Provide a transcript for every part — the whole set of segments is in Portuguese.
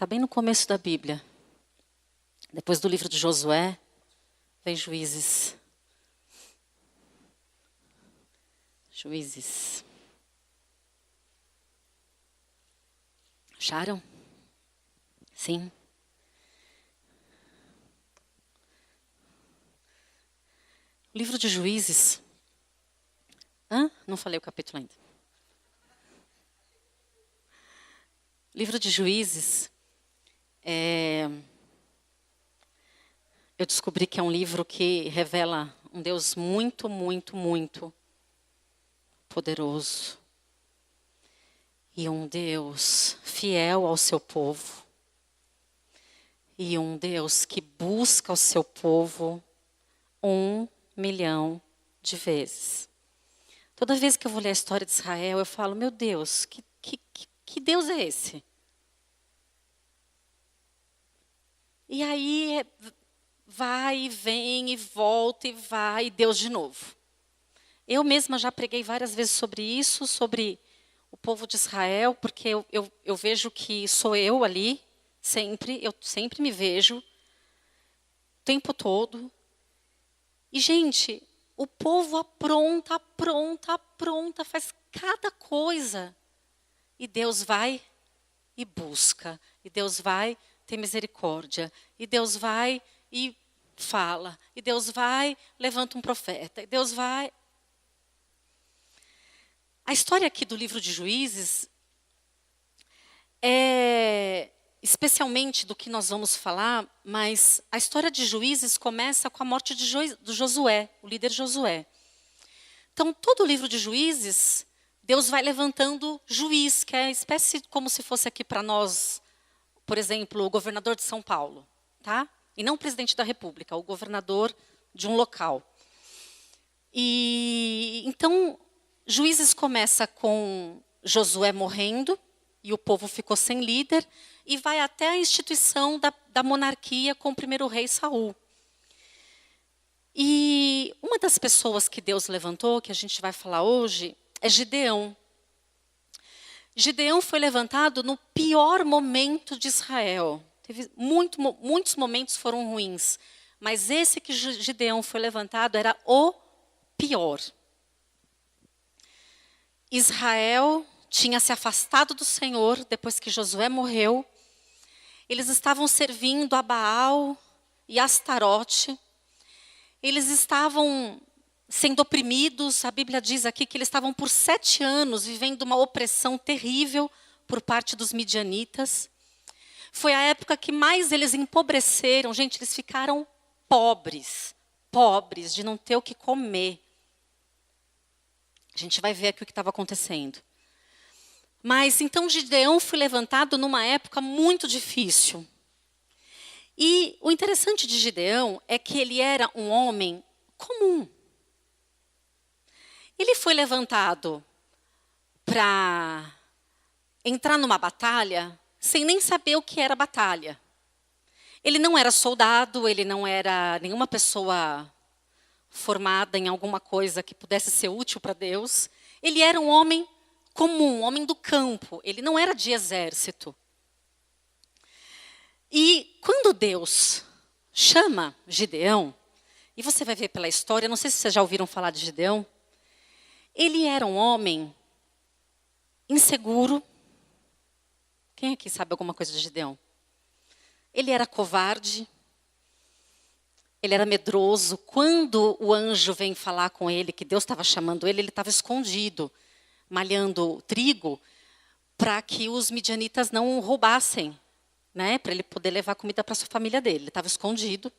Está bem no começo da Bíblia. Depois do livro de Josué, vem Juízes. Juízes. Acharam? Sim. O livro de Juízes. Não falei o capítulo ainda. O livro de Juízes, eu descobri que é um livro que revela um Deus muito, muito, muito poderoso. E um Deus fiel ao seu povo. E um Deus que busca o seu povo 1 milhão de vezes. Toda vez que eu vou ler a história de Israel, eu falo, meu Deus, que Deus é esse? E aí vai e vem e volta e vai, e Deus de novo. Eu mesma já preguei várias vezes sobre isso, sobre o povo de Israel, porque eu vejo que sou eu ali, eu sempre me vejo, o tempo todo. E, gente, o povo apronta, faz cada coisa. E Deus vai e busca. E Deus vai, tem misericórdia. E Deus vai e fala. E Deus vai, levanta um profeta. E Deus vai. A história aqui do livro de Juízes especialmente do que nós vamos falar, mas a história de Juízes começa com a morte de Josué, o líder Josué. Então, todo o livro de Juízes, Deus vai levantando juiz, que é espécie como se fosse aqui para nós, por exemplo, o governador de São Paulo, tá? E não o presidente da República, o governador de um local. E então, Juízes começa com Josué morrendo, e o povo ficou sem líder, e vai até a instituição da monarquia com o primeiro rei Saul. E uma das pessoas que Deus levantou, que a gente vai falar hoje, é Gideão. Gideão foi levantado no pior momento de Israel. Muitos momentos foram ruins, mas esse que Gideão foi levantado era o pior. Israel tinha se afastado do Senhor depois que Josué morreu. Eles estavam servindo a Baal e a Astarote. Eles estavam sendo oprimidos. A Bíblia diz aqui que eles estavam por 7 anos vivendo uma opressão terrível por parte dos midianitas. Foi a época que mais eles empobreceram. Gente, eles ficaram pobres de não ter o que comer. A gente vai ver aqui o que estava acontecendo. Mas então Gideão foi levantado numa época muito difícil. E o interessante de Gideão é que ele era um homem comum. Ele foi levantado para entrar numa batalha sem nem saber o que era batalha. Ele não era soldado, ele não era nenhuma pessoa formada em alguma coisa que pudesse ser útil para Deus. Ele era um homem comum, um homem do campo. Ele não era de exército. E quando Deus chama Gideão, e você vai ver pela história, não sei se vocês já ouviram falar de Gideão, ele era um homem inseguro. Quem aqui sabe alguma coisa de Gideão? Ele era covarde. Ele era medroso. Quando o anjo vem falar com ele, que Deus estava chamando ele estava escondido, malhando trigo, para que os midianitas não roubassem, né, para ele poder levar comida para a família dele. Ele estava escondido.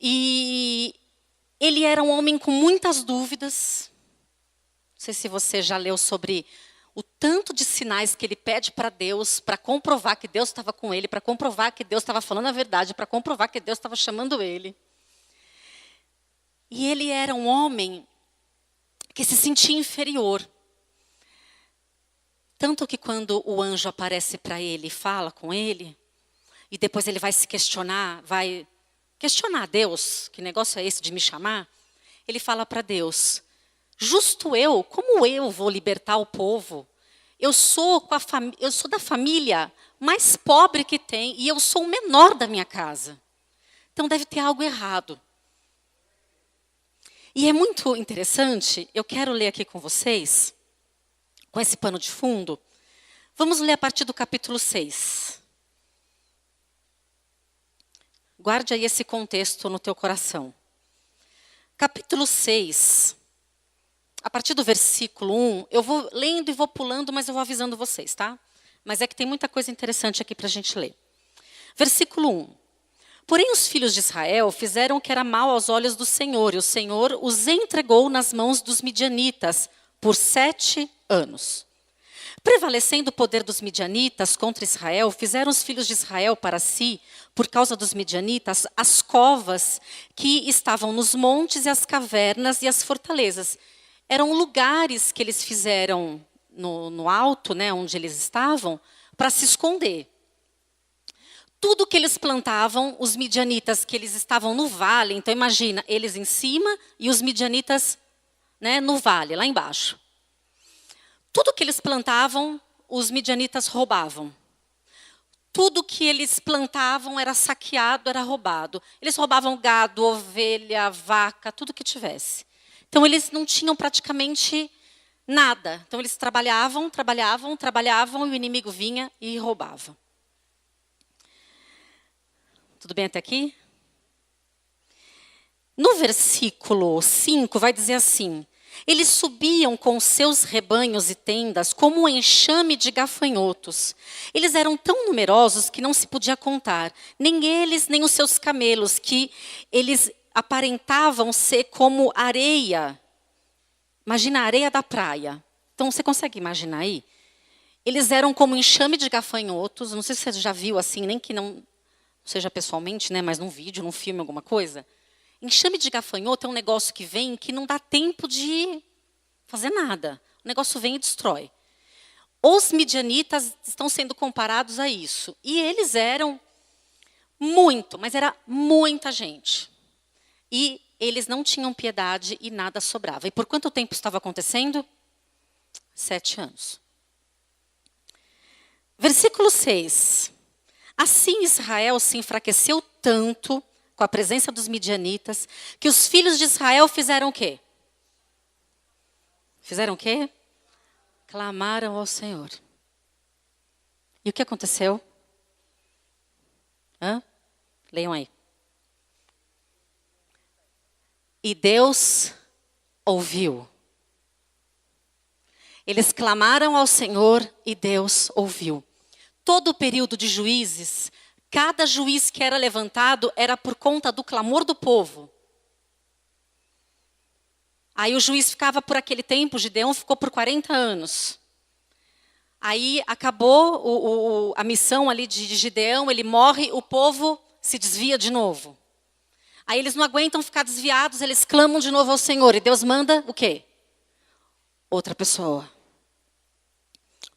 E ele era um homem com muitas dúvidas. Não sei se você já leu sobre o tanto de sinais que ele pede para Deus, para comprovar que Deus estava com ele, para comprovar que Deus estava falando a verdade, para comprovar que Deus estava chamando ele. E ele era um homem que se sentia inferior. Tanto que quando o anjo aparece para ele e fala com ele, e depois ele vai se questionar, vai questionar Deus, que negócio é esse de me chamar? Ele fala para Deus, justo como eu vou libertar o povo? Eu sou da família mais pobre que tem e eu sou o menor da minha casa. Então deve ter algo errado. E é muito interessante, eu quero ler aqui com vocês, com esse pano de fundo. Vamos ler a partir do capítulo 6. Guarde aí esse contexto no teu coração. Capítulo 6, a partir do versículo 1, eu vou lendo e vou pulando, mas eu vou avisando vocês, tá? Mas é que tem muita coisa interessante aqui para a gente ler. Versículo 1. Porém, os filhos de Israel fizeram o que era mal aos olhos do Senhor, e o Senhor os entregou nas mãos dos midianitas por 7 anos. Prevalecendo o poder dos midianitas contra Israel, fizeram os filhos de Israel para si, por causa dos midianitas, as covas que estavam nos montes e as cavernas e as fortalezas. Eram lugares que eles fizeram no alto, né, onde eles estavam, para se esconder. Tudo que eles plantavam, os midianitas, que eles estavam no vale, então imagina, eles em cima e os midianitas, né, no vale, lá embaixo. Tudo que eles plantavam, os midianitas roubavam. Tudo que eles plantavam era saqueado, era roubado. Eles roubavam gado, ovelha, vaca, tudo que tivesse. Então eles não tinham praticamente nada. Então eles trabalhavam, e o inimigo vinha e roubava. Tudo bem até aqui? No versículo 5 vai dizer assim: eles subiam com seus rebanhos e tendas como um enxame de gafanhotos. Eles eram tão numerosos que não se podia contar, nem eles, nem os seus camelos, que eles aparentavam ser como areia. Imagina a areia da praia. Então, você consegue imaginar aí? Eles eram como um enxame de gafanhotos. Não sei se você já viu assim, nem que não seja pessoalmente, né, mas num vídeo, num filme, alguma coisa. Enxame de gafanhoto é um negócio que vem que não dá tempo de fazer nada. O negócio vem e destrói. Os midianitas estão sendo comparados a isso. E eles eram muito, mas era muita gente. E eles não tinham piedade e nada sobrava. E por quanto tempo estava acontecendo? 7 anos. Versículo 6. Assim Israel se enfraqueceu tanto com a presença dos midianitas, que os filhos de Israel fizeram o quê? Fizeram o quê? Clamaram ao Senhor. E o que aconteceu? Leiam aí. E Deus ouviu. Eles clamaram ao Senhor e Deus ouviu. Todo o período de juízes, cada juiz que era levantado era por conta do clamor do povo. Aí o juiz ficava por aquele tempo, Gideão ficou por 40 anos. Aí acabou a missão ali de Gideão, ele morre, o povo se desvia de novo. Aí eles não aguentam ficar desviados, eles clamam de novo ao Senhor. E Deus manda o quê? Outra pessoa.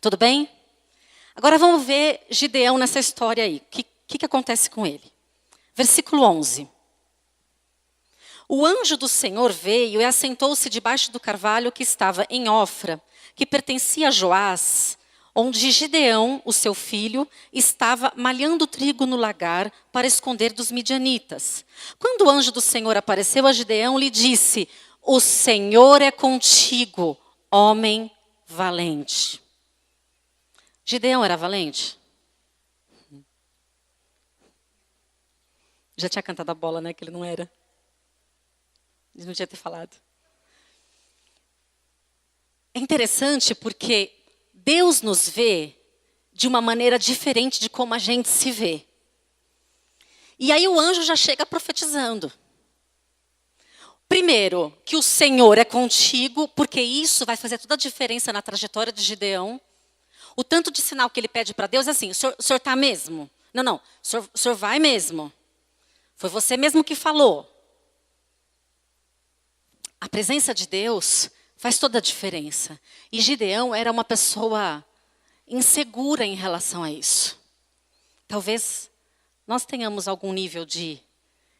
Tudo bem? Agora vamos ver Gideão nessa história aí. O que acontece com ele? Versículo 11. O anjo do Senhor veio e assentou-se debaixo do carvalho que estava em Ofra, que pertencia a Joás, onde Gideão, o seu filho, estava malhando trigo no lagar para esconder dos midianitas. Quando o anjo do Senhor apareceu a Gideão, lhe disse: o Senhor é contigo, homem valente. Gideão era valente? Já tinha cantado a bola, né? Que ele não era. Ele não tinha ter falado. É interessante porque Deus nos vê de uma maneira diferente de como a gente se vê. E aí o anjo já chega profetizando. Primeiro, que o Senhor é contigo, porque isso vai fazer toda a diferença na trajetória de Gideão. O tanto de sinal que ele pede para Deus é assim: o senhor está mesmo? Não, o senhor vai mesmo. Foi você mesmo que falou. A presença de Deus faz toda a diferença. E Gideão era uma pessoa insegura em relação a isso. Talvez nós tenhamos algum nível de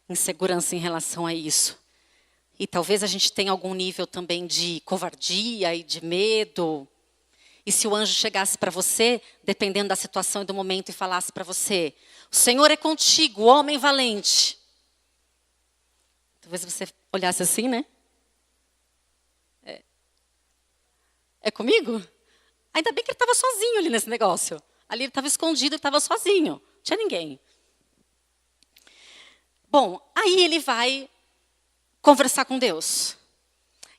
insegurança em relação a isso. E talvez a gente tenha algum nível também de covardia e de medo. E se o anjo chegasse para você, dependendo da situação e do momento, e falasse para você: o Senhor é contigo, homem valente. Talvez você olhasse assim, né? É comigo? Ainda bem que ele estava sozinho ali nesse negócio. Ali ele estava escondido, ele estava sozinho. Não tinha ninguém. Bom, aí ele vai conversar com Deus.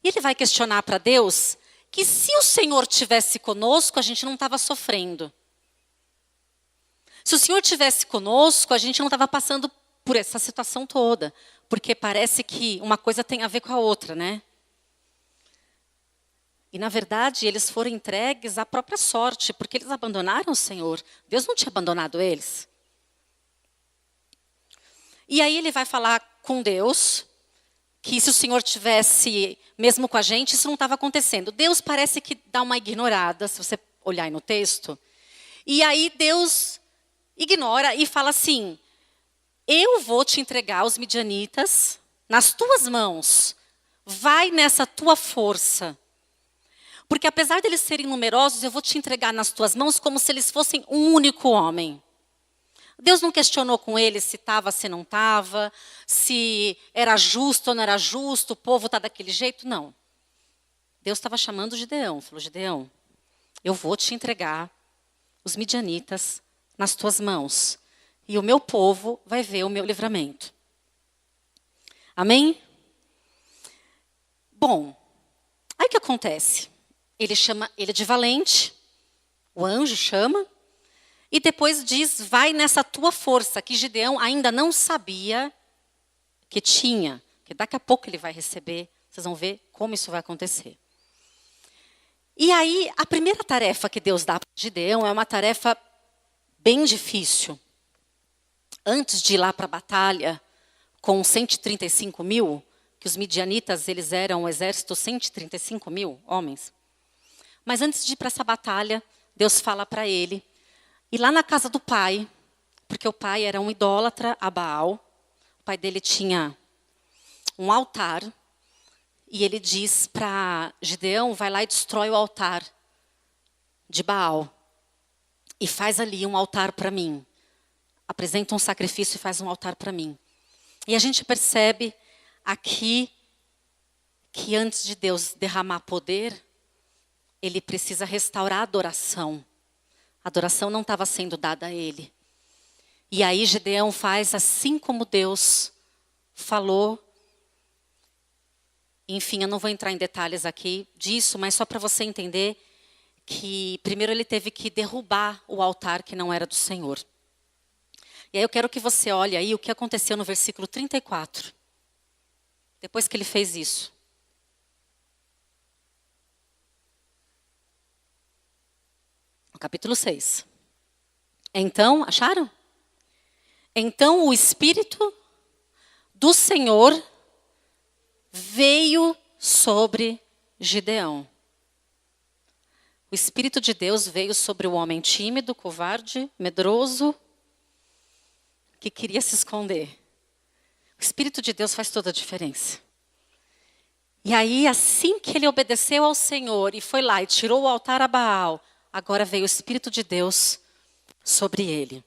E ele vai questionar para Deus que se o Senhor tivesse conosco, a gente não estava sofrendo. Se o Senhor tivesse conosco, a gente não estava passando por essa situação toda. Porque parece que uma coisa tem a ver com a outra, né? E, na verdade, eles foram entregues à própria sorte, porque eles abandonaram o Senhor. Deus não tinha abandonado eles. E aí ele vai falar com Deus que se o Senhor tivesse mesmo com a gente, isso não estava acontecendo. Deus parece que dá uma ignorada, se você olhar aí no texto. E aí Deus ignora e fala assim: eu vou te entregar os midianitas nas tuas mãos. Vai nessa tua força. Porque apesar deles serem numerosos, eu vou te entregar nas tuas mãos como se eles fossem um único homem. Deus não questionou com eles se estava, se não estava, se era justo ou não era justo, o povo está daquele jeito, não. Deus estava chamando Gideão, falou: Gideão, eu vou te entregar os midianitas nas tuas mãos, e o meu povo vai ver o meu livramento. Amém? Bom, aí o que acontece? Ele chama ele de valente, o anjo chama, e depois diz: vai nessa tua força, que Gideão ainda não sabia que tinha, que daqui a pouco ele vai receber, vocês vão ver como isso vai acontecer. E aí, a primeira tarefa que Deus dá para Gideão é uma tarefa bem difícil. Antes de ir lá para a batalha, com 135 mil, que os midianitas, eles eram um exército, 135 mil homens. Mas antes de ir para essa batalha, Deus fala para ele, e lá na casa do pai, porque o pai era um idólatra a Baal, o pai dele tinha um altar, e ele diz para Gideão: vai lá e destrói o altar de Baal, e faz ali um altar para mim. Apresenta um sacrifício e faz um altar para mim. E a gente percebe aqui que antes de Deus derramar poder, ele precisa restaurar a adoração. A adoração não estava sendo dada a ele. E aí Gideão faz assim como Deus falou. Enfim, eu não vou entrar em detalhes aqui disso, mas só para você entender que primeiro ele teve que derrubar o altar que não era do Senhor. E aí eu quero que você olhe aí o que aconteceu no versículo 34. Depois que ele fez isso. Capítulo 6. Então, acharam? Então o Espírito do Senhor veio sobre Gideão. O Espírito de Deus veio sobre o homem tímido, covarde, medroso, que queria se esconder. O Espírito de Deus faz toda a diferença. E aí, assim que ele obedeceu ao Senhor e foi lá e tirou o altar a Baal, agora veio o Espírito de Deus sobre ele.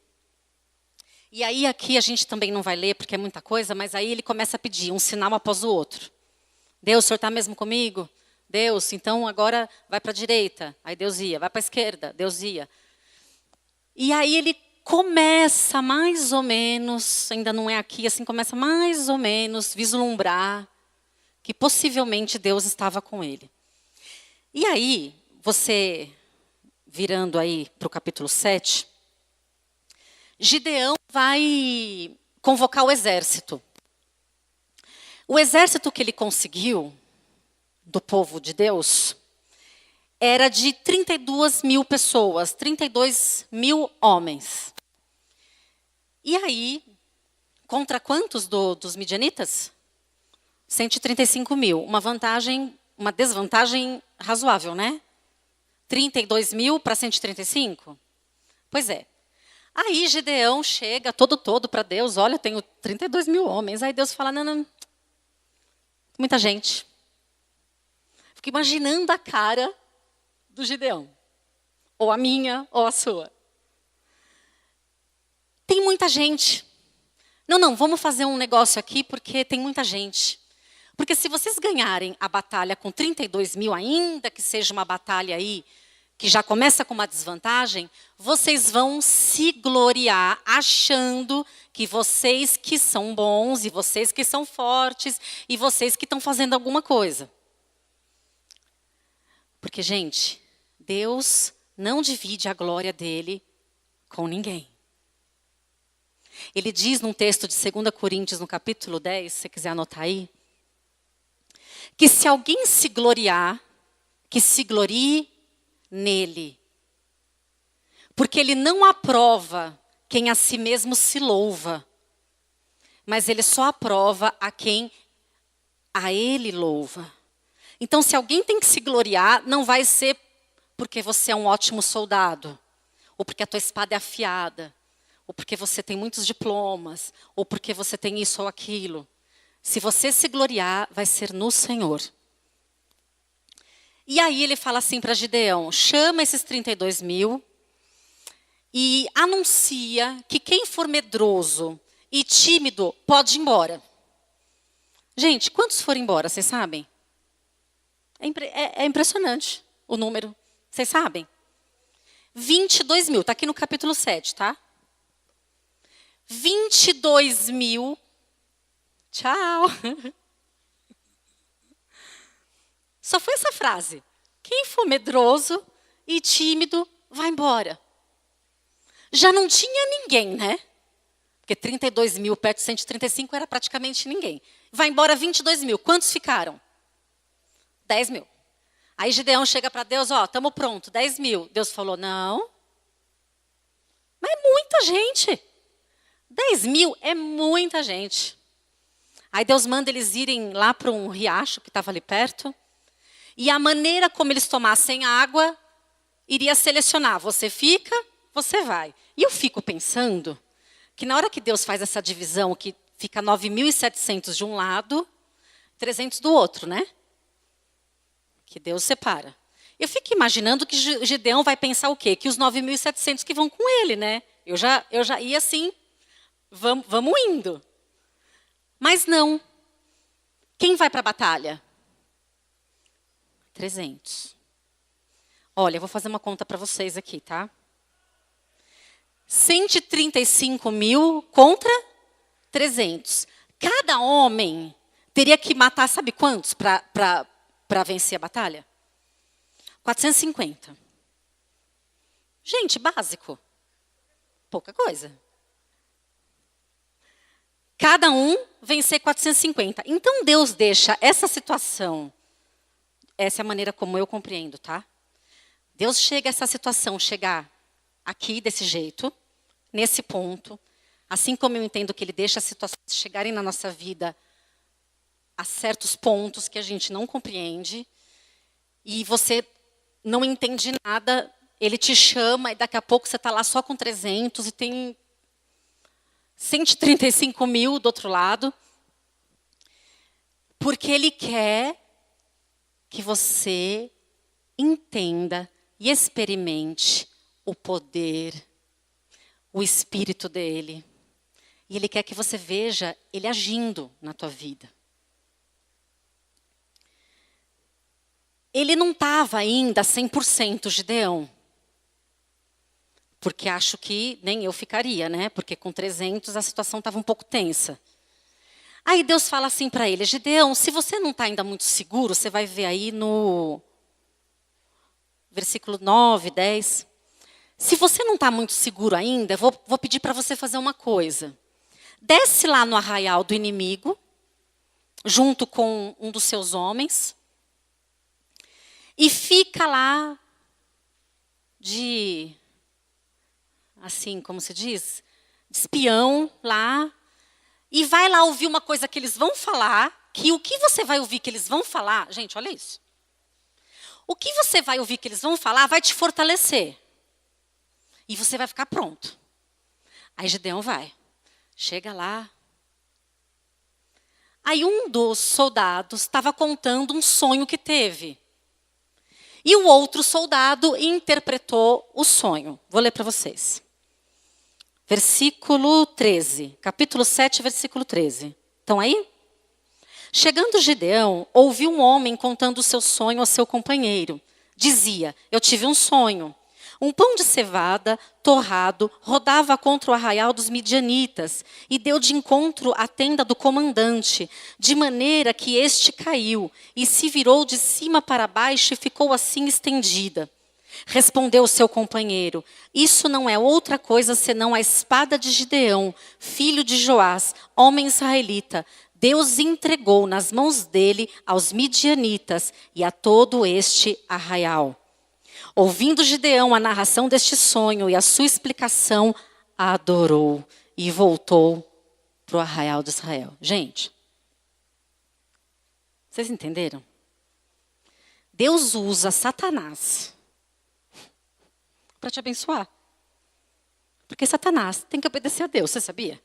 E aí aqui a gente também não vai ler, porque é muita coisa, mas aí ele começa a pedir um sinal após o outro. Deus, o Senhor está mesmo comigo? Deus, então agora vai para a direita. Aí Deus ia. Vai para a esquerda. Deus ia. E aí ele começa mais ou menos, ainda não é aqui, assim, começa mais ou menos vislumbrar que possivelmente Deus estava com ele. E aí, você... virando aí para o capítulo 7, Gideão vai convocar o exército. O exército que ele conseguiu, do povo de Deus, era de 32 mil pessoas, 32 mil homens. E aí, contra quantos dos midianitas? 135 mil. Uma desvantagem razoável, né? 32 mil para 135? Pois é. Aí Gideão chega todo para Deus: olha, eu tenho 32 mil homens. Aí Deus fala: não, muita gente. Fico imaginando a cara do Gideão. ou a minha, ou a sua. Tem muita gente. Não, vamos fazer um negócio aqui porque tem muita gente. Porque se vocês ganharem a batalha com 32 mil, ainda que seja uma batalha aí, que já começa com uma desvantagem, vocês vão se gloriar achando que vocês que são bons, e vocês que são fortes, e vocês que estão fazendo alguma coisa. Porque, gente, Deus não divide a glória dele com ninguém. Ele diz num texto de 2 Coríntios, no capítulo 10, se você quiser anotar aí, que se alguém se gloriar, que se glorie nele. Porque ele não aprova quem a si mesmo se louva, mas ele só aprova a quem a ele louva. Então, se alguém tem que se gloriar, não vai ser porque você é um ótimo soldado, ou porque a tua espada é afiada, ou porque você tem muitos diplomas, ou porque você tem isso ou aquilo. Se você se gloriar, vai ser no Senhor. E aí ele fala assim para Gideão, chama esses 32 mil e anuncia que quem for medroso e tímido pode ir embora. Gente, quantos foram embora, vocês sabem? É impressionante o número, vocês sabem? 22 mil, está aqui no capítulo 7, tá? 22 mil, tchau. Só foi essa frase. Quem for medroso e tímido, vai embora. Já não tinha ninguém, né? Porque 32 mil perto de 135 era praticamente ninguém. Vai embora 22 mil. Quantos ficaram? 10 mil. Aí Gideão chega para Deus, estamos pronto, 10 mil. Deus falou, não. Mas é muita gente. 10 mil é muita gente. Aí Deus manda eles irem lá para um riacho que estava ali perto. E a maneira como eles tomassem água iria selecionar. Você fica, você vai. E eu fico pensando que na hora que Deus faz essa divisão, que fica 9.700 de um lado, 300 do outro, né? Que Deus separa. Eu fico imaginando que Gideão vai pensar o quê? Que os 9.700 que vão com ele, né? Eu já ia assim, vamos indo. Mas não. Quem vai para a batalha? 300. Olha, eu vou fazer uma conta para vocês aqui, tá? 135 mil contra 300. Cada homem teria que matar, sabe quantos para vencer a batalha? 450. Gente, básico. Pouca coisa. Cada um vencer 450. Então Deus deixa essa situação. Essa é a maneira como eu compreendo, tá? Deus chega a essa situação, chegar aqui desse jeito, nesse ponto, assim como eu entendo que Ele deixa as situações chegarem na nossa vida a certos pontos que a gente não compreende, e você não entende nada, Ele te chama e daqui a pouco você está lá só com 300 e tem 135 mil do outro lado, porque Ele quer que você entenda e experimente o poder, o Espírito dele. E Ele quer que você veja Ele agindo na tua vida. Ele não estava ainda 100% Gideão. Porque acho que nem eu ficaria, né? Porque com 300 a situação estava um pouco tensa. Aí Deus fala assim para ele, Gideão, se você não está ainda muito seguro, você vai ver aí no versículo 9, 10. Se você não está muito seguro ainda, vou pedir para você fazer uma coisa. Desce lá no arraial do inimigo, junto com um dos seus homens, e fica lá de, assim, como se diz? De espião lá. E vai lá ouvir uma coisa que eles vão falar, que o que você vai ouvir que eles vão falar, gente, olha isso. O que você vai ouvir que eles vão falar vai te fortalecer. E você vai ficar pronto. Aí Gideão vai. Chega lá. Aí um dos soldados estava contando um sonho que teve. E o outro soldado interpretou o sonho. Vou ler para vocês. Versículo 13. Capítulo 7, versículo 13. Estão aí? Chegando Gideão, ouviu um homem contando o seu sonho ao seu companheiro. Dizia, eu tive um sonho. Um pão de cevada, torrado, rodava contra o arraial dos midianitas e deu de encontro à tenda do comandante, de maneira que este caiu e se virou de cima para baixo e ficou assim estendida. Respondeu seu companheiro, isso não é outra coisa senão a espada de Gideão, filho de Joás, homem israelita. Deus entregou nas mãos dele aos midianitas e a todo este arraial. Ouvindo Gideão a narração deste sonho e a sua explicação, adorou e voltou para o arraial de Israel. Gente, vocês entenderam? Deus usa Satanás para te abençoar. Porque Satanás tem que obedecer a Deus, você sabia?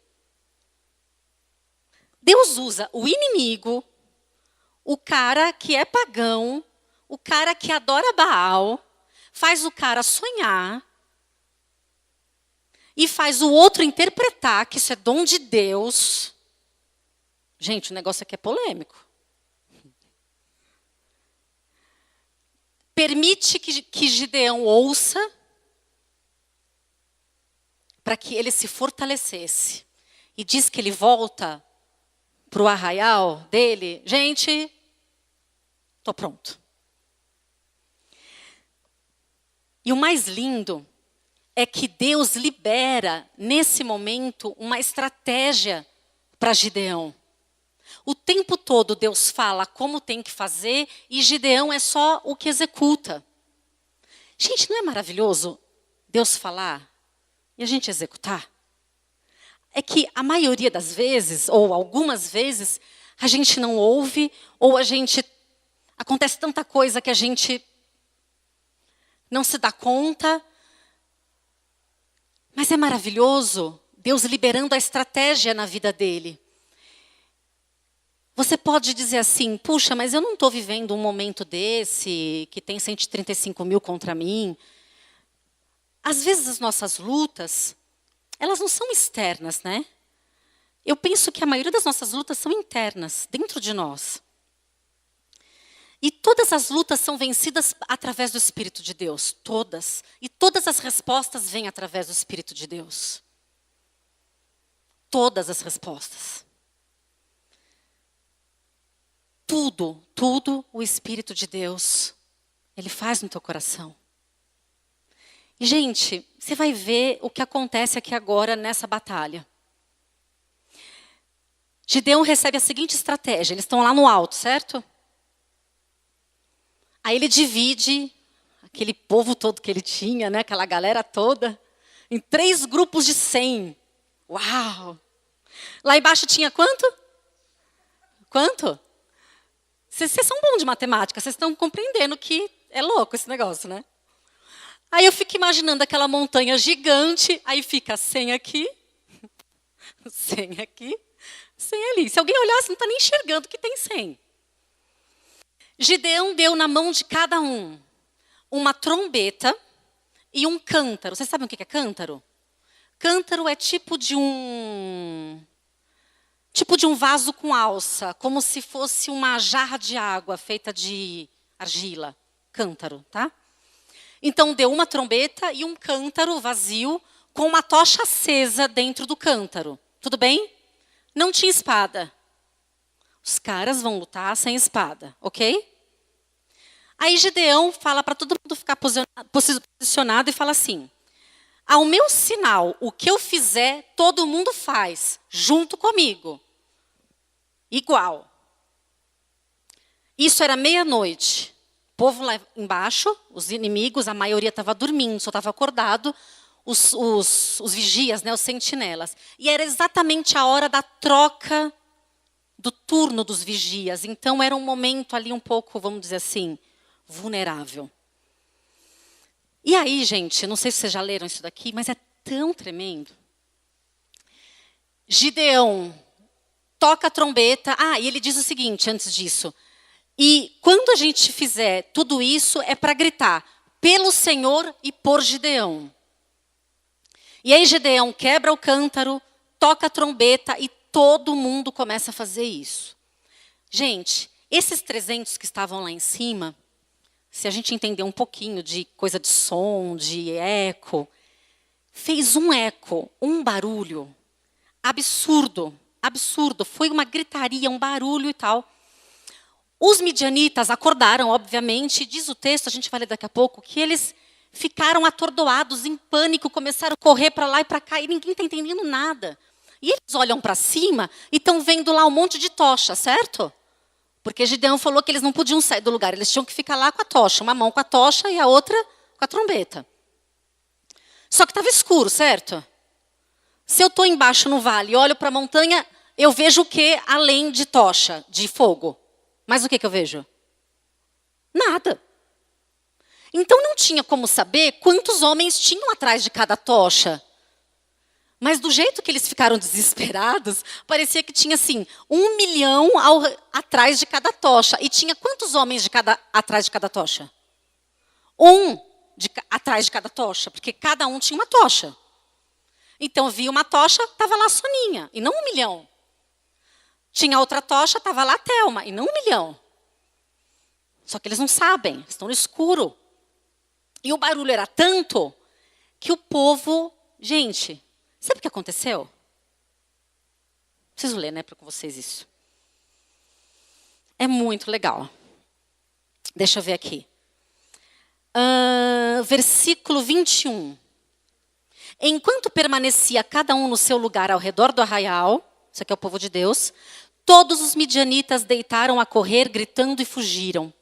Deus usa o inimigo, o cara que é pagão, o cara que adora Baal, faz o cara sonhar e faz o outro interpretar que isso é dom de Deus. Gente, o negócio aqui é polêmico. Permite que Gideão ouça para que ele se fortalecesse. E diz que ele volta para o arraial dele. Gente, estou pronto. E o mais lindo é que Deus libera, nesse momento, uma estratégia para Gideão. O tempo todo Deus fala como tem que fazer e Gideão é só o que executa. Gente, não é maravilhoso Deus falar e a gente executar? É que a maioria das vezes, ou algumas vezes, a gente não ouve, ou acontece tanta coisa que a gente não se dá conta. Mas é maravilhoso Deus liberando a estratégia na vida dele. Você pode dizer assim, puxa, mas eu não estou vivendo um momento desse, que tem 135 mil contra mim. Às vezes as nossas lutas, elas não são externas, né? Eu penso que a maioria das nossas lutas são internas, dentro de nós. E todas as lutas são vencidas através do Espírito de Deus, todas. E todas as respostas vêm através do Espírito de Deus. Todas as respostas. Tudo o Espírito de Deus, Ele faz no teu coração. E, gente, você vai ver o que acontece aqui agora nessa batalha. Gideão recebe a seguinte estratégia, eles estão lá no alto, certo? Aí ele divide aquele povo todo que ele tinha, né, aquela galera toda, em 3 grupos de 100. Uau! Lá embaixo tinha quanto? Quanto? Vocês são bons de matemática, vocês estão compreendendo que é louco esse negócio, né? Aí eu fico imaginando aquela montanha gigante, aí fica 100 aqui, 100 aqui, 100 ali. Se alguém olhar, você não está nem enxergando que tem 100. Gideão deu na mão de cada um uma trombeta e um cântaro. Vocês sabem o que é cântaro? Cântaro é tipo de um vaso com alça, como se fosse uma jarra de água feita de argila. Cântaro, tá? Então deu uma trombeta e um cântaro vazio com uma tocha acesa dentro do cântaro. Tudo bem? Não tinha espada. Os caras vão lutar sem espada, ok? Aí Gideão fala para todo mundo ficar posicionado e fala assim, ao meu sinal, o que eu fizer, todo mundo faz, junto comigo. Igual. Isso era meia-noite. O povo lá embaixo, os inimigos, a maioria estava dormindo, só estava acordado, os vigias, né, os sentinelas. E era exatamente a hora da troca do turno dos vigias. Então, era um momento ali um pouco, vamos dizer assim, vulnerável. E aí, gente, não sei se vocês já leram isso daqui, mas é tão tremendo. Gideão toca a trombeta. Ah, e ele diz o seguinte, antes disso. E quando a gente fizer tudo isso, é para gritar pelo Senhor e por Gideão. E aí Gideão quebra o cântaro, toca a trombeta e todo mundo começa a fazer isso. Gente, esses 300 que estavam lá em cima, se a gente entender um pouquinho de coisa de som, de eco, fez um eco, um barulho absurdo, absurdo. Foi uma gritaria, um barulho e tal. Os midianitas acordaram, obviamente, diz o texto, a gente vai ler daqui a pouco, que eles ficaram atordoados, em pânico, começaram a correr para lá e para cá, e ninguém está entendendo nada. E eles olham para cima e estão vendo lá um monte de tocha, certo? Porque Gideão falou que eles não podiam sair do lugar, eles tinham que ficar lá com a tocha, uma mão com a tocha e a outra com a trombeta. Só que estava escuro, certo? Se eu estou embaixo no vale e olho para a montanha, eu vejo o que além de tocha, de fogo? Mas o que eu vejo? Nada. Então não tinha como saber quantos homens tinham atrás de cada tocha. Mas do jeito que eles ficaram desesperados, parecia que tinha assim, 1 milhão atrás de cada tocha. E tinha quantos homens atrás de cada tocha? Atrás de cada tocha, porque cada um tinha uma tocha. Então via uma tocha, estava lá a Soninha, e não 1 milhão. Tinha outra tocha, estava lá a Thelma, e não 1 milhão. Só que eles não sabem, estão no escuro. E o barulho era tanto que o povo... Gente, sabe o que aconteceu? Preciso ler, né, para com vocês isso. É muito legal. Deixa eu ver aqui. Versículo 21. Enquanto permanecia cada um no seu lugar ao redor do arraial, isso aqui é o povo de Deus, todos os midianitas deitaram a correr, gritando e fugiram.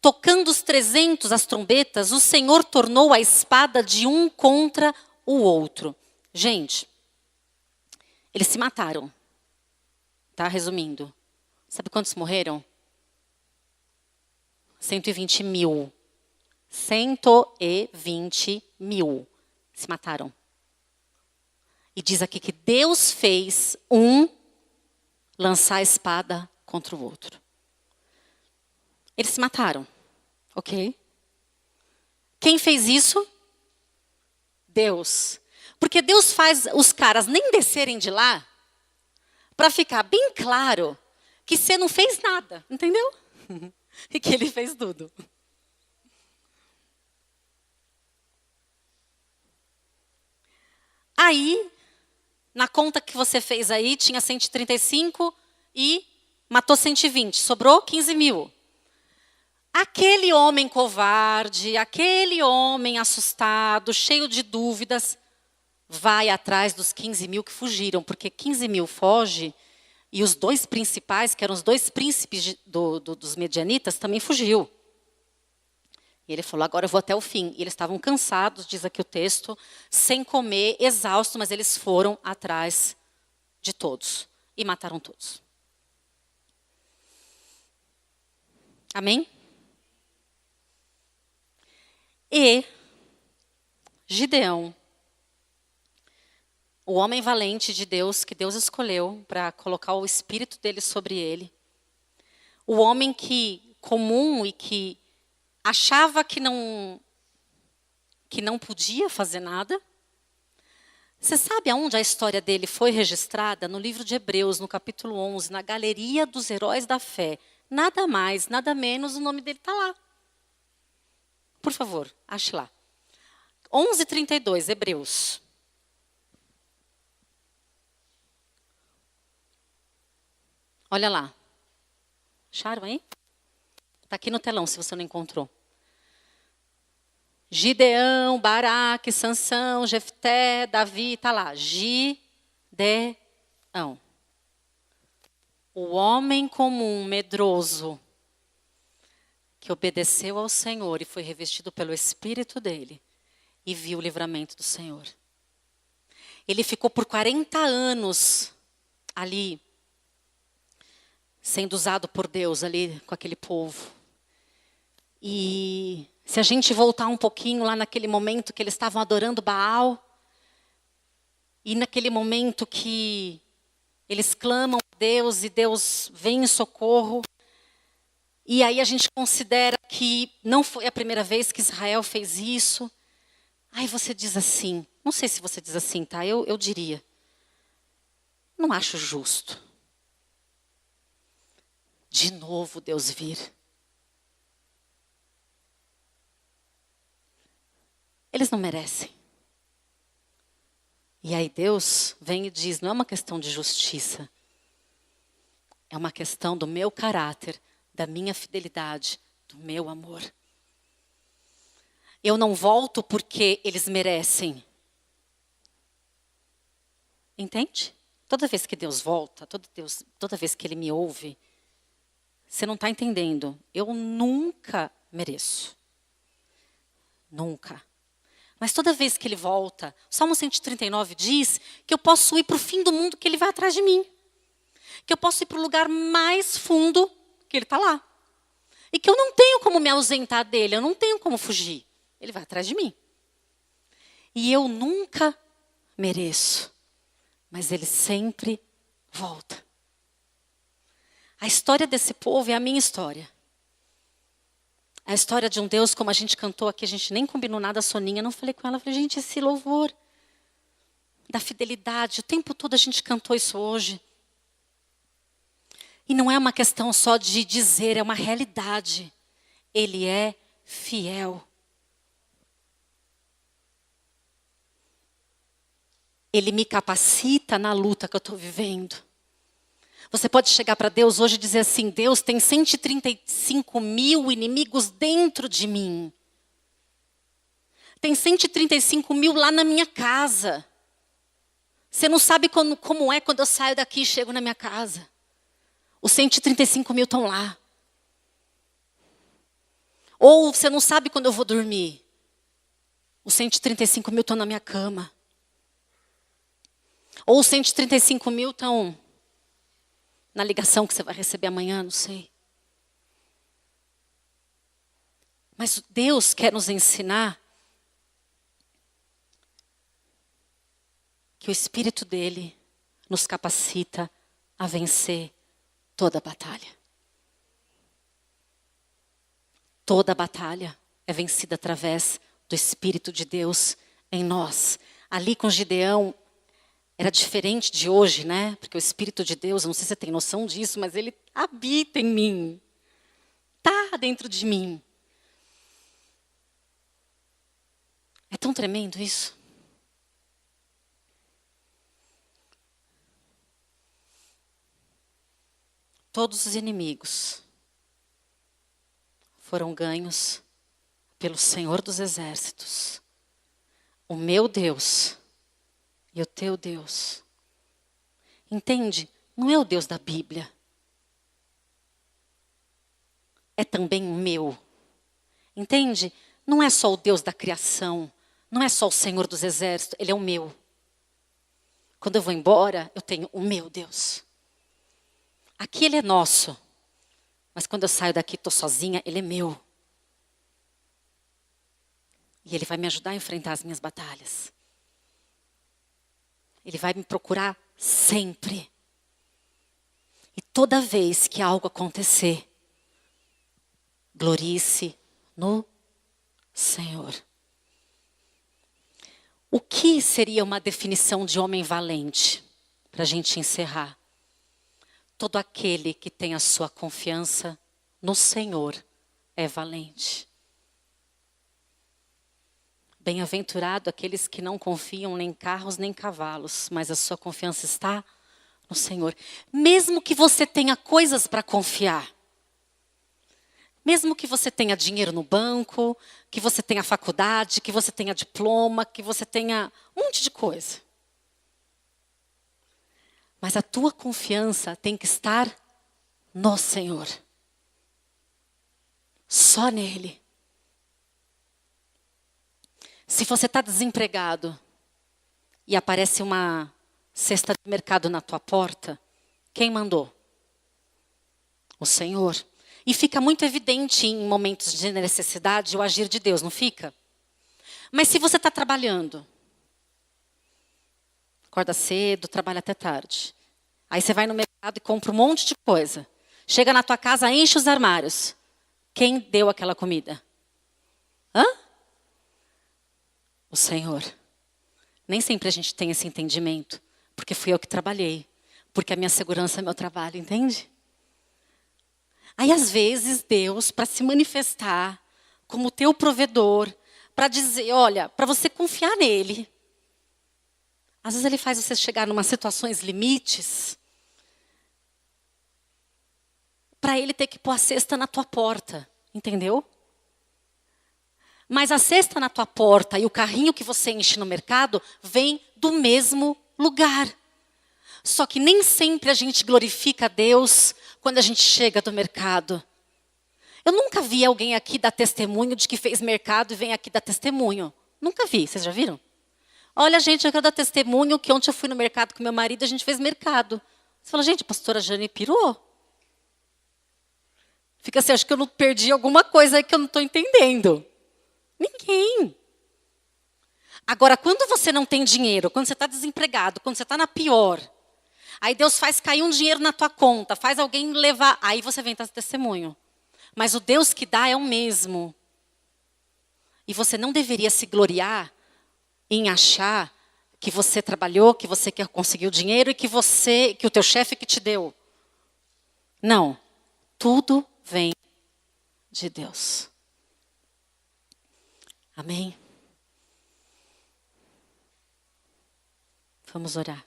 Tocando os 300 as trombetas, o Senhor tornou a espada de um contra o outro. Gente, eles se mataram. Tá? Resumindo. Sabe quantos morreram? 120 mil. 120 mil se mataram. E diz aqui que Deus fez um lançar a espada contra o outro. Eles se mataram, ok? Quem fez isso? Deus. Porque Deus faz os caras nem descerem de lá para ficar bem claro que você não fez nada, entendeu? E que ele fez tudo. Aí, na conta que você fez aí, tinha 135 e matou 120. Sobrou 15 mil. Aquele homem covarde, aquele homem assustado, cheio de dúvidas, vai atrás dos 15 mil que fugiram. Porque 15 mil foge e os 2 principais, que eram os 2 príncipes dos medianitas, também fugiu. E ele falou, agora eu vou até o fim. E eles estavam cansados, diz aqui o texto, sem comer, exaustos, mas eles foram atrás de todos. E mataram todos. Amém? E Gideão, o homem valente de Deus, que Deus escolheu para colocar o espírito dele sobre ele. O homem comum e que achava que não podia fazer nada. Você sabe aonde a história dele foi registrada? No livro de Hebreus, no capítulo 11, na galeria dos heróis da fé. Nada mais, nada menos, o nome dele está lá. Por favor, ache lá. 11:32, Hebreus. Olha lá. Acharam aí? Está aqui no telão, se você não encontrou. Gideão, Baraque, Sansão, Jefté, Davi, está lá. Gideão. O homem comum, medroso, que obedeceu ao Senhor e foi revestido pelo Espírito dele e viu o livramento do Senhor. Ele ficou por 40 anos ali, sendo usado por Deus ali com aquele povo. E se a gente voltar um pouquinho lá naquele momento que eles estavam adorando Baal, e naquele momento que eles clamam a Deus e Deus vem em socorro, E aí a gente considera que não foi a primeira vez que Israel fez isso. Aí você diz assim, não sei se você diz assim, tá? Eu diria, não acho justo. De novo Deus vir. Eles não merecem. E aí Deus vem e diz, não é uma questão de justiça. É uma questão do meu caráter, da minha fidelidade, do meu amor. Eu não volto porque eles merecem. Entende? Toda vez que Deus volta, toda vez que Ele me ouve, você não está entendendo. Eu nunca mereço. Nunca. Mas toda vez que Ele volta, o Salmo 139 diz que eu posso ir para o fim do mundo que Ele vai atrás de mim. Que eu posso ir para o lugar mais fundo que Ele está lá. E que eu não tenho como me ausentar dEle, eu não tenho como fugir. Ele vai atrás de mim. E eu nunca mereço. Mas Ele sempre volta. A história desse povo é a minha história. A história de um Deus, como a gente cantou aqui, a gente nem combinou nada, a Soninha, não falei com ela, falei, gente, esse louvor da fidelidade, o tempo todo a gente cantou isso hoje. E não é uma questão só de dizer, é uma realidade. Ele é fiel. Ele me capacita na luta que eu estou vivendo. Você pode chegar para Deus hoje e dizer assim, Deus, tem 135 mil inimigos dentro de mim. Tem 135 mil lá na minha casa. Você não sabe como é quando eu saio daqui e chego na minha casa. Os 135 mil estão lá. Ou você não sabe quando eu vou dormir. Os 135 mil estão na minha cama. Ou os 135 mil estão na ligação que você vai receber amanhã, não sei. Mas Deus quer nos ensinar que o Espírito dele nos capacita a vencer toda a batalha. Toda a batalha é vencida através do Espírito de Deus em nós. Ali com Gideão, era diferente de hoje, né? Porque o Espírito de Deus, não sei se você tem noção disso, mas ele habita em mim. Está dentro de mim. É tão tremendo isso. Todos os inimigos foram ganhos pelo Senhor dos Exércitos. O meu Deus e o teu Deus. Entende? Não é o Deus da Bíblia. É também o meu. Entende? Não é só o Deus da criação. Não é só o Senhor dos Exércitos. Ele é o meu. Quando eu vou embora, eu tenho o meu Deus. Aqui ele é nosso. Mas quando eu saio daqui, estou sozinha, ele é meu. E ele vai me ajudar a enfrentar as minhas batalhas. Ele vai me procurar sempre. E toda vez que algo acontecer, glorie-se no Senhor. O que seria uma definição de homem valente? Para a gente encerrar. Todo aquele que tem a sua confiança no Senhor é valente. Bem-aventurado aqueles que não confiam nem em carros nem em cavalos, mas a sua confiança está no Senhor. Mesmo que você tenha coisas para confiar, mesmo que você tenha dinheiro no banco, que você tenha faculdade, que você tenha diploma, que você tenha um monte de coisa. Mas a tua confiança tem que estar no Senhor. Só nele. Se você está desempregado e aparece uma cesta de mercado na tua porta, quem mandou? O Senhor. E fica muito evidente em momentos de necessidade o agir de Deus, não fica? Mas se você está trabalhando, acorda cedo, trabalha até tarde. Aí você vai no mercado e compra um monte de coisa. Chega na tua casa, enche os armários. Quem deu aquela comida? Hã? O Senhor. Nem sempre a gente tem esse entendimento, porque fui eu que trabalhei, porque a minha segurança é meu trabalho, entende? Aí, às vezes, Deus, para se manifestar como teu provedor, para dizer, olha, para você confiar nele, às vezes Ele faz você chegar em umas situações limites, para Ele ter que pôr a cesta na tua porta, entendeu? Mas a cesta na tua porta e o carrinho que você enche no mercado vem do mesmo lugar. Só que nem sempre a gente glorifica a Deus quando a gente chega do mercado. Eu nunca vi alguém aqui dar testemunho de que fez mercado e vem aqui dar testemunho. Nunca vi, vocês já viram? Olha, gente, eu quero dar testemunho que ontem eu fui no mercado com meu marido e a gente fez mercado. Você fala, gente, a pastora Jane pirou. Fica assim, acho que eu não perdi alguma coisa aí que eu não estou entendendo. Ninguém. Agora, quando você não tem dinheiro, quando você está desempregado, quando você está na pior, aí Deus faz cair um dinheiro na tua conta, faz alguém levar, aí você vem dar testemunho. Mas o Deus que dá é o mesmo. E você não deveria se gloriar em achar que você trabalhou, que você conseguiu dinheiro e que o teu chefe que te deu. Não. Tudo vem de Deus. Amém? Vamos orar.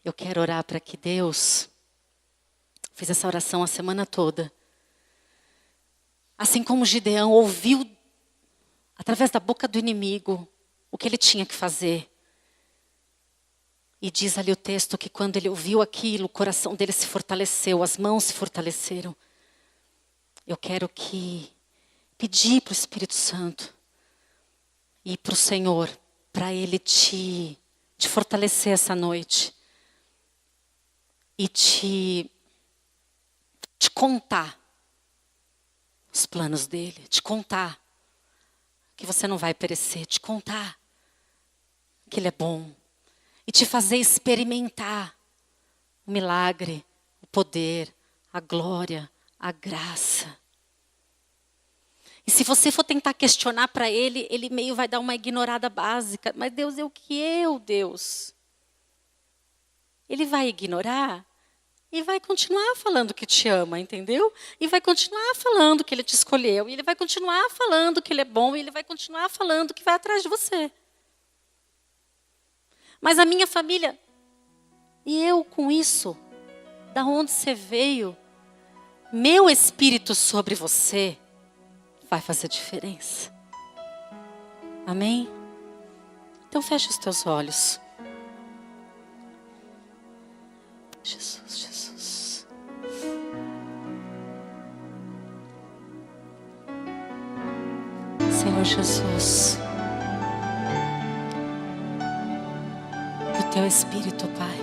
Eu quero orar para que Deus, fiz essa oração a semana toda, assim como Gideão ouviu, através da boca do inimigo, o que ele tinha que fazer. E diz ali o texto que quando ele ouviu aquilo, o coração dele se fortaleceu, as mãos se fortaleceram. Eu quero pedir para o Espírito Santo e para o Senhor, para Ele te fortalecer essa noite. E te contar os planos dele, te contar que você não vai perecer, te contar que ele é bom. E te fazer experimentar o milagre, o poder, a glória, a graça. E se você for tentar questionar para ele, ele meio vai dar uma ignorada básica. Mas Deus é o que eu, Deus. Ele vai ignorar e vai continuar falando que te ama, entendeu? E vai continuar falando que ele te escolheu. E ele vai continuar falando que ele é bom. E ele vai continuar falando que vai atrás de você. Mas a minha família, e eu com isso, da onde você veio, meu espírito sobre você vai fazer diferença. Amém? Então fecha os teus olhos. Jesus, Jesus. Senhor Jesus, que o teu Espírito, Pai,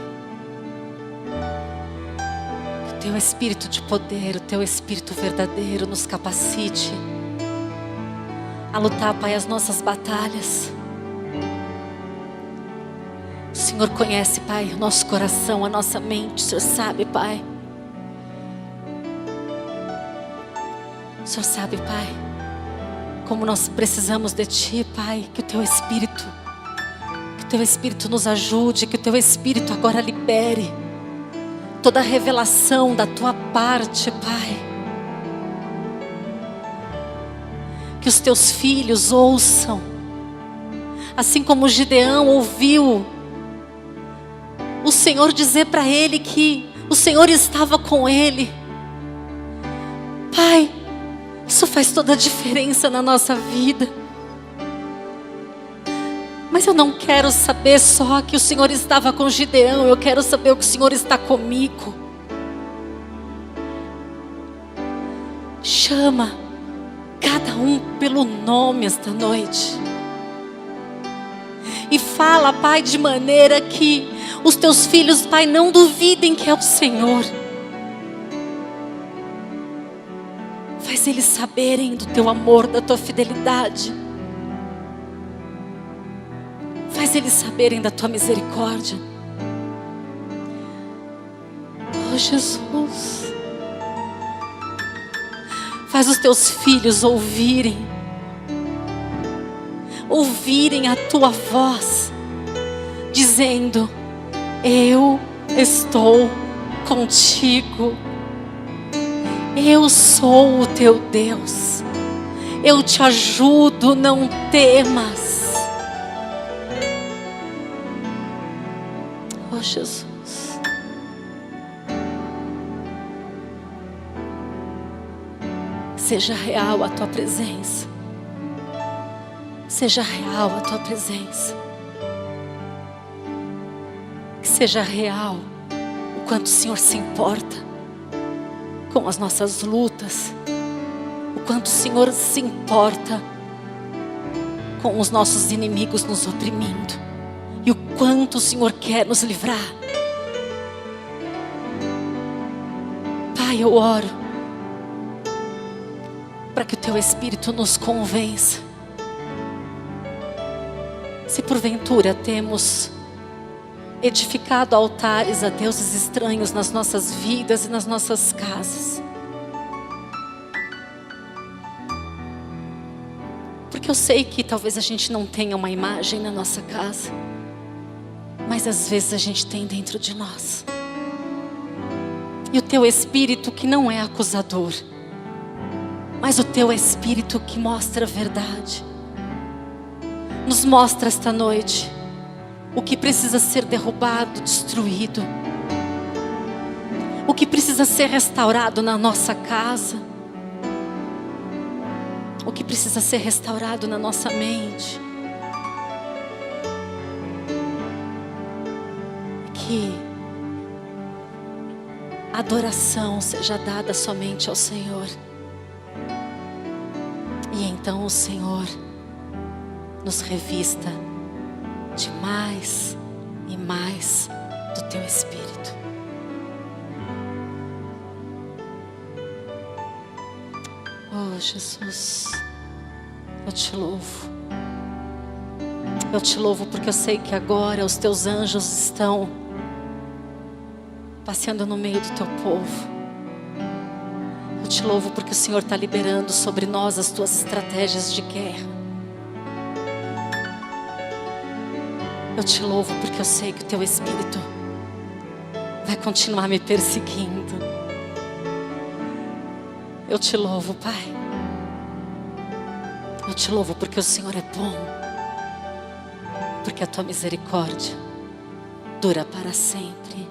que o teu Espírito de poder, o teu Espírito verdadeiro nos capacite a lutar, Pai, as nossas batalhas. O Senhor conhece, Pai, o nosso coração, a nossa mente. O Senhor sabe, Pai. O Senhor sabe, Pai, como nós precisamos de Ti, Pai. Que o Teu Espírito nos ajude, que o Teu Espírito agora libere toda a revelação da Tua parte, Pai. Que os Teus filhos ouçam, assim como Gideão ouviu o Senhor dizer para ele que o Senhor estava com ele. Pai, isso faz toda a diferença na nossa vida. Mas eu não quero saber só que o Senhor estava com Gideão, eu quero saber o que o Senhor está comigo. Chama cada um pelo nome esta noite. E fala, Pai, de maneira que os teus filhos, Pai, não duvidem que é o Senhor. Faz eles saberem do teu amor, da tua fidelidade. Faz eles saberem da tua misericórdia. Oh, Jesus. Faz os teus filhos ouvirem a tua voz, dizendo: eu estou contigo. Eu sou o teu Deus. Eu te ajudo, não temas. Oh, Jesus. Seja real a tua presença. Seja real a tua presença. Que seja real o quanto o Senhor se importa com as nossas lutas. O quanto o Senhor se importa com os nossos inimigos nos oprimindo. E o quanto o Senhor quer nos livrar. Pai, eu oro para que o teu Espírito nos convença. Se porventura temos edificado altares a deuses estranhos nas nossas vidas e nas nossas casas, porque eu sei que talvez a gente não tenha uma imagem na nossa casa, mas às vezes a gente tem dentro de nós. E o teu Espírito, que não é acusador, mas o teu Espírito que mostra a verdade, nos mostra esta noite o que precisa ser derrubado, destruído, o que precisa ser restaurado na nossa casa, o que precisa ser restaurado na nossa mente. Que a adoração seja dada somente ao Senhor. E então o Senhor nos revista de mais e mais do teu Espírito. Oh, Jesus, eu te louvo. Eu te louvo porque eu sei que agora os teus anjos estão passeando no meio do teu povo. Eu te louvo porque o Senhor está liberando sobre nós as tuas estratégias de guerra. Eu te louvo porque eu sei que o teu Espírito vai continuar me perseguindo. Eu te louvo, Pai. Eu te louvo porque o Senhor é bom. Porque a tua misericórdia dura para sempre.